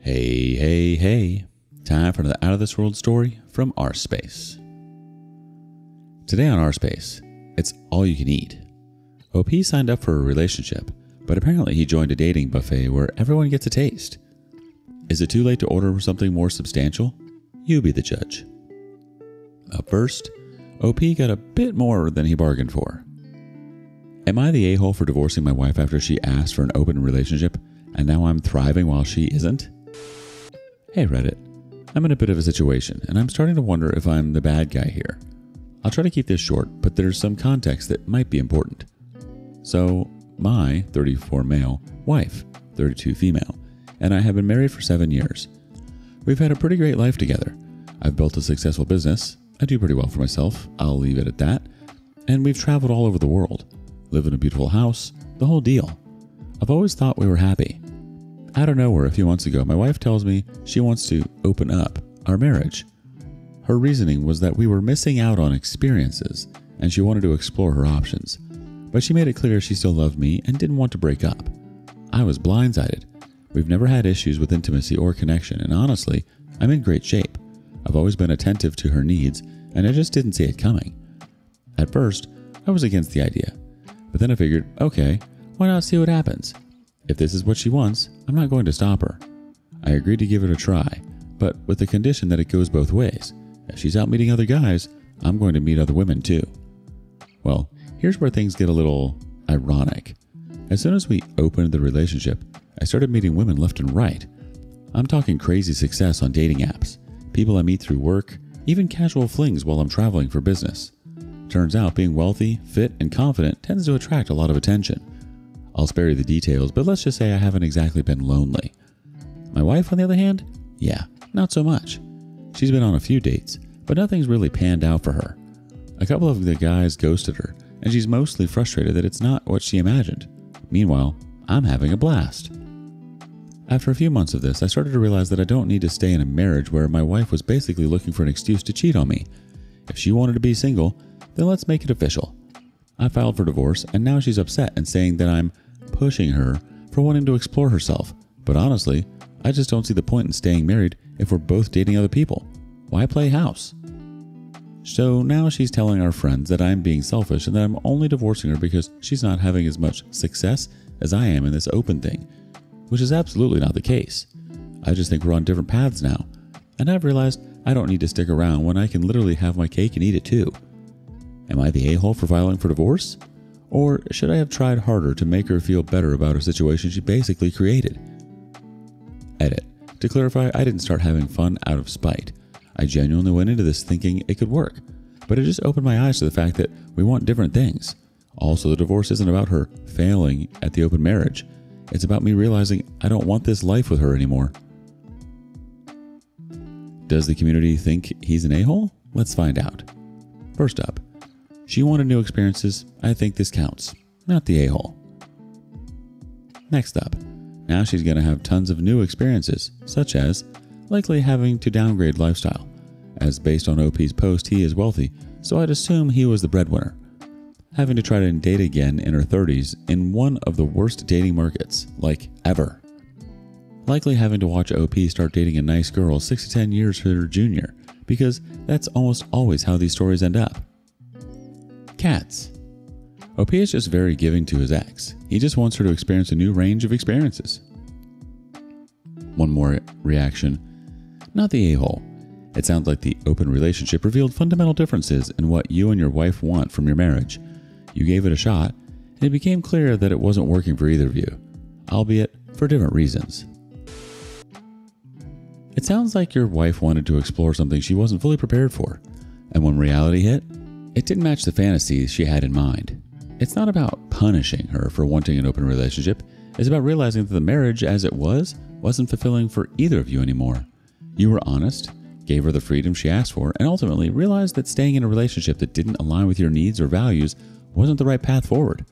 Hey, hey, hey. Time for another Out of This World story from rSpace. Today on rSpace, it's all you can eat. OP signed up for a relationship, but apparently he joined a dating buffet where everyone gets a taste. Is it too late to order something more substantial? You be the judge. Up first, OP got a bit more than he bargained for. Am I the a-hole for divorcing my wife after she asked for an open relationship, and now I'm thriving while she isn't? Hey Reddit, I'm in a bit of a situation, and I'm starting to wonder if I'm the bad guy here. I'll try to keep this short, but there's some context that might be important. So, my 34 male wife, 32 female, and I have been married for 7 years. We've had a pretty great life together. I've built a successful business. I do pretty well for myself. I'll leave it at that. And we've traveled all over the world. Live in a beautiful house. The whole deal. I've always thought we were happy. Out of nowhere, a few months ago, my wife tells me she wants to open up our marriage. Her reasoning was that we were missing out on experiences, and she wanted to explore her options. But she made it clear she still loved me and didn't want to break up. I was blindsided. We've never had issues with intimacy or connection, and honestly, I'm in great shape. I've always been attentive to her needs, and I just didn't see it coming. At first, I was against the idea, but then I figured, okay, why not see what happens? If this is what she wants, I'm not going to stop her. I agreed to give it a try, but with the condition that it goes both ways. If she's out meeting other guys, I'm going to meet other women too. Well, here's where things get a little ironic. As soon as we opened the relationship, I started meeting women left and right. I'm talking crazy success on dating apps, people I meet through work, even casual flings while I'm traveling for business. Turns out being wealthy, fit, and confident tends to attract a lot of attention. I'll spare you the details, but let's just say I haven't exactly been lonely. My wife, on the other hand, yeah, not so much. She's been on a few dates, but nothing's really panned out for her. A couple of the guys ghosted her, and she's mostly frustrated that it's not what she imagined. Meanwhile, I'm having a blast. After a few months of this, I started to realize that I don't need to stay in a marriage where my wife was basically looking for an excuse to cheat on me. If she wanted to be single, then let's make it official. I filed for divorce, and now she's upset and saying that I'm pushing her for wanting to explore herself. But honestly, I just don't see the point in staying married if we're both dating other people. Why play house? So now she's telling our friends that I'm being selfish and that I'm only divorcing her because she's not having as much success as I am in this open thing, which is absolutely not the case. I just think we're on different paths now, and I've realized I don't need to stick around when I can literally have my cake and eat it too. Am I the a-hole for filing for divorce? Or should I have tried harder to make her feel better about a situation she basically created? Edit. To clarify, I didn't start having fun out of spite. I genuinely went into this thinking it could work, but it just opened my eyes to the fact that we want different things. Also, the divorce isn't about her failing at the open marriage. It's about me realizing I don't want this life with her anymore. Does the community think he's an a-hole? Let's find out. First up, she wanted new experiences. I think this counts. Not the a-hole. Next up, now she's going to have tons of new experiences, such as likely having to downgrade lifestyle. As based on OP's post, he is wealthy, so I'd assume he was the breadwinner. Having to try to date again in her 30s in one of the worst dating markets, like ever. Likely having to watch OP start dating a nice girl 6 to 10 years her junior, because that's almost always how these stories end up. Cats. OP is just very giving to his ex. He just wants her to experience a new range of experiences. One more reaction. Not the a-hole. It sounds like the open relationship revealed fundamental differences in what you and your wife want from your marriage. You gave it a shot, and it became clear that it wasn't working for either of you, albeit for different reasons. It sounds like your wife wanted to explore something she wasn't fully prepared for, and when reality hit, it didn't match the fantasies she had in mind. It's not about punishing her for wanting an open relationship. It's about realizing that the marriage as it wasn't fulfilling for either of you anymore. You were honest, gave her the freedom she asked for, and ultimately realized that staying in a relationship that didn't align with your needs or values wasn't the right path forward.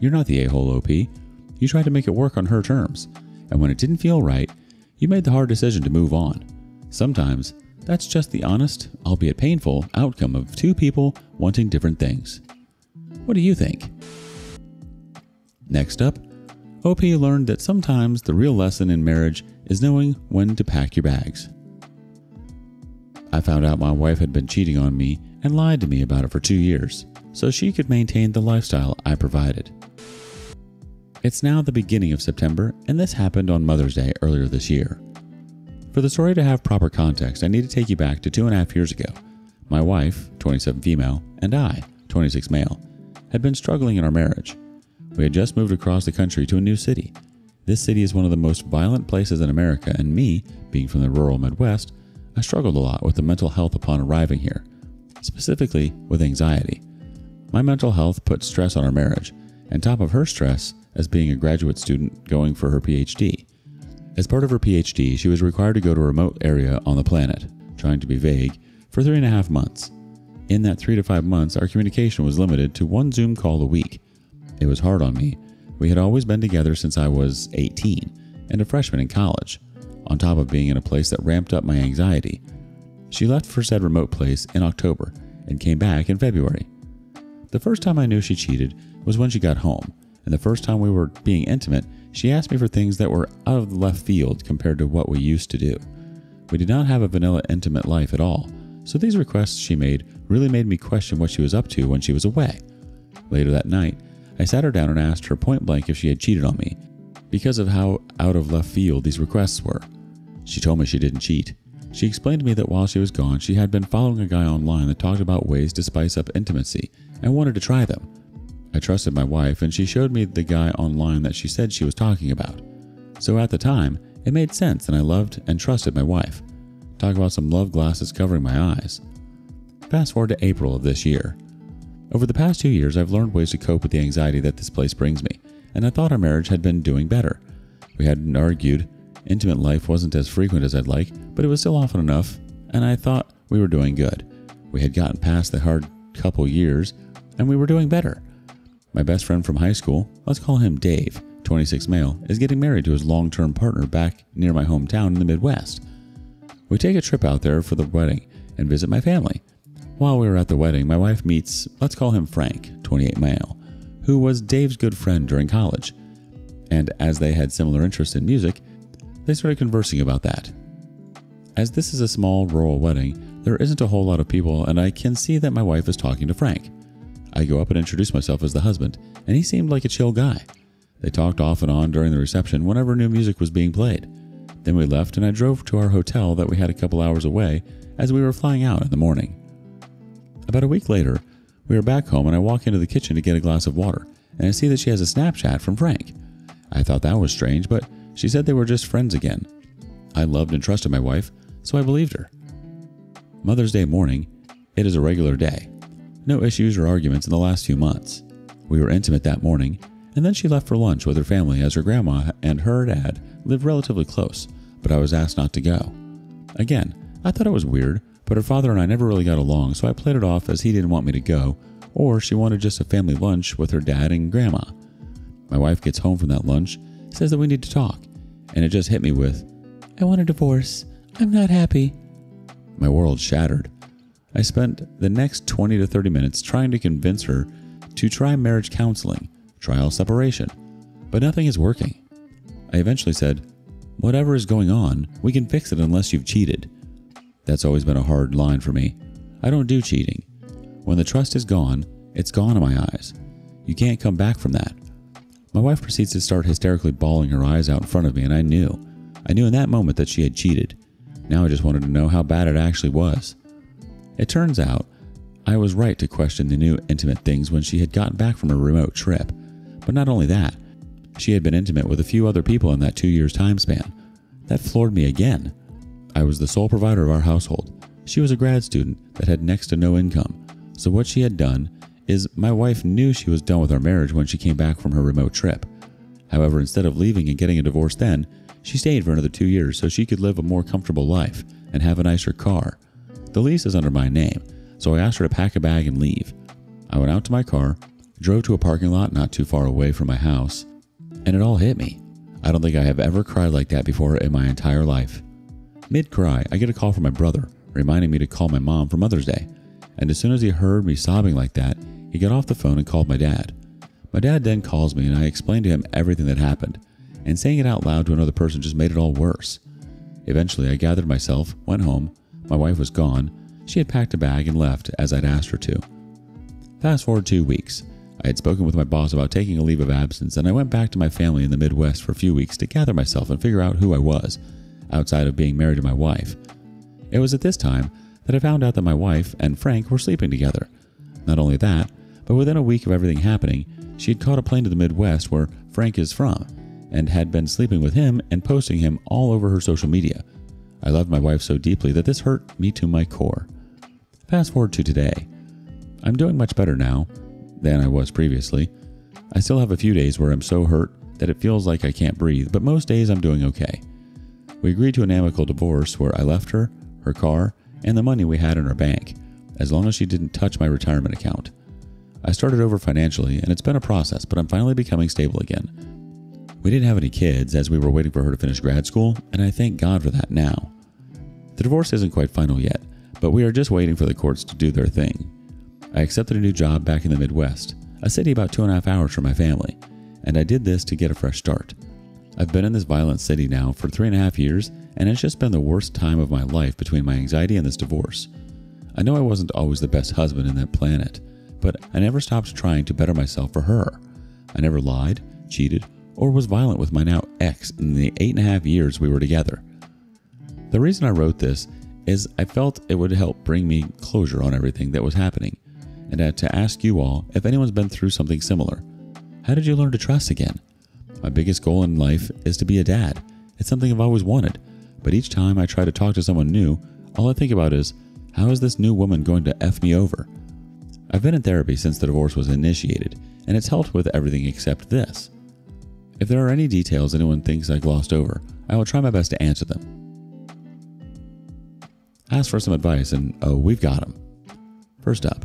You're not the a-hole, OP. You tried to make it work on her terms, and when it didn't feel right, you made the hard decision to move on. Sometimes, that's just the honest, albeit painful, outcome of two people wanting different things. What do you think? Next up, OP learned that sometimes the real lesson in marriage is knowing when to pack your bags. I found out my wife had been cheating on me and lied to me about it for 2 years, so she could maintain the lifestyle I provided. It's now the beginning of September, and this happened on Mother's Day earlier this year. For the story to have proper context, I need to take you back to 2.5 years ago. My wife, 27 female, and I, 26 male, had been struggling in our marriage. We had just moved across the country to a new city. This city is one of the most violent places in America, and me, being from the rural Midwest, I struggled a lot with the mental health upon arriving here, specifically with anxiety. My mental health put stress on our marriage, and top of her stress as being a graduate student going for her PhD. As part of her PhD, she was required to go to a remote area on the planet, trying to be vague, for 3.5 months. In that 3 to 5 months, our communication was limited to 1 Zoom call a week. It was hard on me. We had always been together since I was 18 and a freshman in college, on top of being in a place that ramped up my anxiety. She left for said remote place in October and came back in February. The first time I knew she cheated was when she got home, and the first time we were being intimate, she asked me for things that were out of the left field compared to what we used to do. We did not have a vanilla intimate life at all, so these requests she made really made me question what she was up to when she was away. Later that night, I sat her down and asked her point blank if she had cheated on me, because of how out of left field these requests were. She told me she didn't cheat. She explained to me that while she was gone, she had been following a guy online that talked about ways to spice up intimacy and wanted to try them. I trusted my wife, and she showed me the guy online that she said she was talking about. So at the time, it made sense, and I loved and trusted my wife. Talk about some love glasses covering my eyes. Fast forward to April of this year. Over the past 2 years, I've learned ways to cope with the anxiety that this place brings me, and I thought our marriage had been doing better. We hadn't argued. Intimate life wasn't as frequent as I'd like, but it was still often enough, and I thought we were doing good. We had gotten past the hard couple years, and we were doing better. My best friend from high school, let's call him Dave, 26 male, is getting married to his long-term partner back near my hometown in the Midwest. We take a trip out there for the wedding and visit my family. While we were at the wedding, my wife meets, let's call him Frank, 28 male, who was Dave's good friend during college. And as they had similar interests in music, they started conversing about that. As this is a small rural wedding, there isn't a whole lot of people, and I can see that my wife is talking to Frank. I go up and introduce myself as the husband, and he seemed like a chill guy. They talked off and on during the reception whenever new music was being played. Then we left, and I drove to our hotel that we had a couple hours away as we were flying out in the morning. About a week later, we were back home, and I walk into the kitchen to get a glass of water, and I see that she has a Snapchat from Frank. I thought that was strange, but she said they were just friends again. I loved and trusted my wife, so I believed her. Mother's Day morning, it is a regular day. No issues or arguments in the last few months. We were intimate that morning, and then she left for lunch with her family as her grandma and her dad lived relatively close, but I was asked not to go. Again, I thought it was weird, but her father and I never really got along, so I played it off as he didn't want me to go, or she wanted just a family lunch with her dad and grandma. My wife gets home from that lunch, says that we need to talk, and it just hit me with, "I want a divorce. I'm not happy." My world shattered. I spent the next 20 to 30 minutes trying to convince her to try marriage counseling, trial separation, but nothing is working. I eventually said, "Whatever is going on, we can fix it unless you've cheated." That's always been a hard line for me. I don't do cheating. When the trust is gone, it's gone in my eyes. You can't come back from that. My wife proceeds to start hysterically bawling her eyes out in front of me, and I knew in that moment that she had cheated. Now I just wanted to know how bad it actually was. It turns out I was right to question the new intimate things when she had gotten back from a remote trip. But not only that, she had been intimate with a few other people in that 2 years time span. That floored me again. I was the sole provider of our household. She was a grad student that had next to no income. So what she had done is my wife knew she was done with our marriage when she came back from her remote trip. However, instead of leaving and getting a divorce then, she stayed for another 2 years so she could live a more comfortable life and have a nicer car. The lease is under my name, so I asked her to pack a bag and leave. I went out to my car, drove to a parking lot not too far away from my house, and it all hit me. I don't think I have ever cried like that before in my entire life. Mid-cry, I get a call from my brother, reminding me to call my mom for Mother's Day, and as soon as he heard me sobbing like that, he got off the phone and called my dad. My dad then calls me and I explain to him everything that happened, and saying it out loud to another person just made it all worse. Eventually, I gathered myself, went home. My wife was gone. She had packed a bag and left as I'd asked her to. Fast forward 2 weeks. I had spoken with my boss about taking a leave of absence, and I went back to my family in the Midwest for a few weeks to gather myself and figure out who I was, outside of being married to my wife. It was at this time that I found out that my wife and Frank were sleeping together. Not only that, but within a week of everything happening, she had caught a plane to the Midwest where Frank is from, and had been sleeping with him and posting him all over her social media. I loved my wife so deeply that this hurt me to my core. Fast forward to today. I'm doing much better now than I was previously. I still have a few days where I'm so hurt that it feels like I can't breathe, but most days I'm doing okay. We agreed to an amicable divorce where I left her car, and the money we had in our bank, as long as she didn't touch my retirement account. I started over financially, and it's been a process, but I'm finally becoming stable again. We didn't have any kids as we were waiting for her to finish grad school, and I thank God for that now. The divorce isn't quite final yet, but we are just waiting for the courts to do their thing. I accepted a new job back in the Midwest, a city about 2.5 hours from my family, and I did this to get a fresh start. I've been in this violent city now for 3.5 years, and it's just been the worst time of my life between my anxiety and this divorce. I know I wasn't always the best husband in that planet, but I never stopped trying to better myself for her. I never lied, cheated, or was violent with my now ex in the 8.5 years we were together. The reason I wrote this is I felt it would help bring me closure on everything that was happening, and to ask you all if anyone's been through something similar. How did you learn to trust again? My biggest goal in life is to be a dad. It's something I've always wanted, but each time I try to talk to someone new, all I think about is, how is this new woman going to F me over? I've been in therapy since the divorce was initiated, and it's helped with everything except this. If there are any details anyone thinks I glossed over, I will try my best to answer them. Ask for some advice, and we've got them. First up,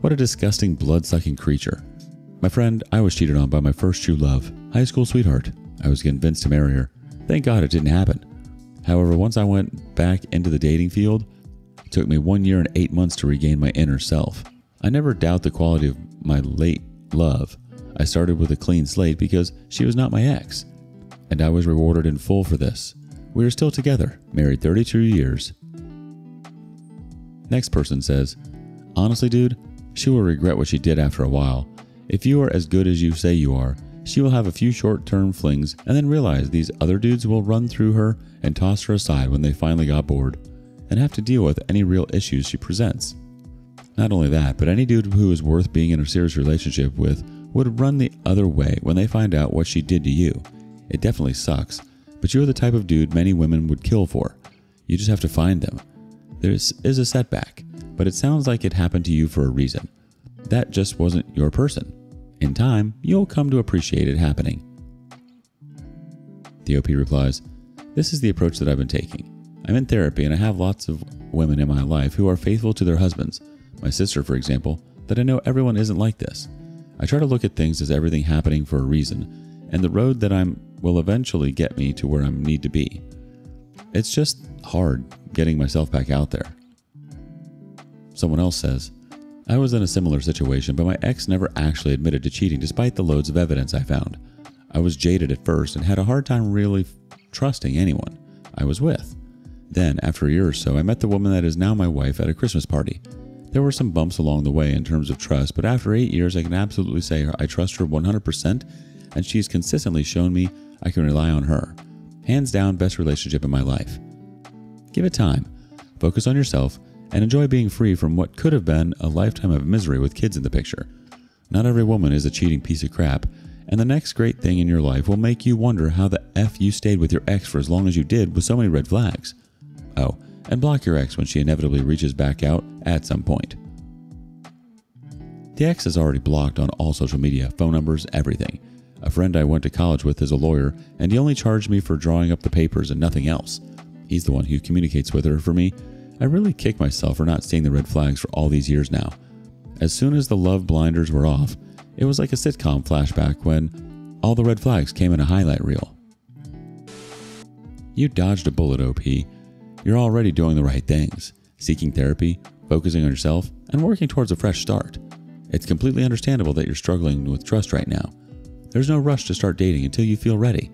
what a disgusting blood-sucking creature. My friend, I was cheated on by my first true love, high school sweetheart. I was convinced to marry her. Thank God it didn't happen. However, once I went back into the dating field, it took me 1 year and 8 months to regain my inner self. I never doubt the quality of my late love. I started with a clean slate because she was not my ex, and I was rewarded in full for this. We are still together, married 32 years. Next person says, honestly, dude, she will regret what she did after a while. If you are as good as you say you are, she will have a few short-term flings and then realize these other dudes will run through her and toss her aside when they finally got bored, and have to deal with any real issues she presents. Not only that, but any dude who is worth being in a serious relationship with would run the other way when they find out what she did to you. It definitely sucks, but you're the type of dude many women would kill for. You just have to find them. This is a setback, but it sounds like it happened to you for a reason. That just wasn't your person. In time, you'll come to appreciate it happening. The OP replies, this is the approach that I've been taking. I'm in therapy and I have lots of women in my life who are faithful to their husbands. My sister, for example, that I know everyone isn't like this. I try to look at things as everything happening for a reason, and the road that I'm will eventually get me to where I need to be. It's just hard getting myself back out there. Someone else says, I was in a similar situation, but my ex never actually admitted to cheating despite the loads of evidence I found. I was jaded at first and had a hard time really trusting anyone I was with. Then, after a year or so, I met the woman that is now my wife at a Christmas party. There were some bumps along the way in terms of trust, but after 8 years, I can absolutely say I trust her 100%, and she's consistently shown me I can rely on her. Hands down, best relationship in my life. Give it time. Focus on yourself and enjoy being free from what could have been a lifetime of misery with kids in the picture. Not every woman is a cheating piece of crap, and the next great thing in your life will make you wonder how the F you stayed with your ex for as long as you did with so many red flags. Oh, and block your ex when she inevitably reaches back out at some point. The ex is already blocked on all social media, phone numbers, everything. A friend I went to college with is a lawyer, and he only charged me for drawing up the papers and nothing else. He's the one who communicates with her for me. I really kick myself for not seeing the red flags for all these years now. As soon as the love blinders were off, it was like a sitcom flashback when all the red flags came in a highlight reel. You dodged a bullet, OP. You're already doing the right things, seeking therapy, focusing on yourself, and working towards a fresh start. It's completely understandable that you're struggling with trust right now. There's no rush to start dating until you feel ready.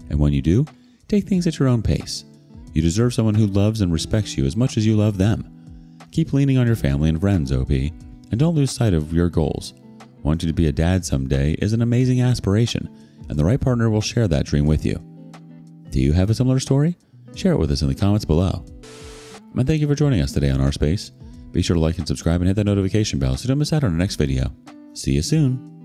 And when you do, take things at your own pace. You deserve someone who loves and respects you as much as you love them. Keep leaning on your family and friends, OP, and don't lose sight of your goals. Wanting to be a dad someday is an amazing aspiration, and the right partner will share that dream with you. Do you have a similar story? Share it with us in the comments below. And thank you for joining us today on rSpace. Be sure to like and subscribe and hit that notification bell so you don't miss out on our next video. See you soon.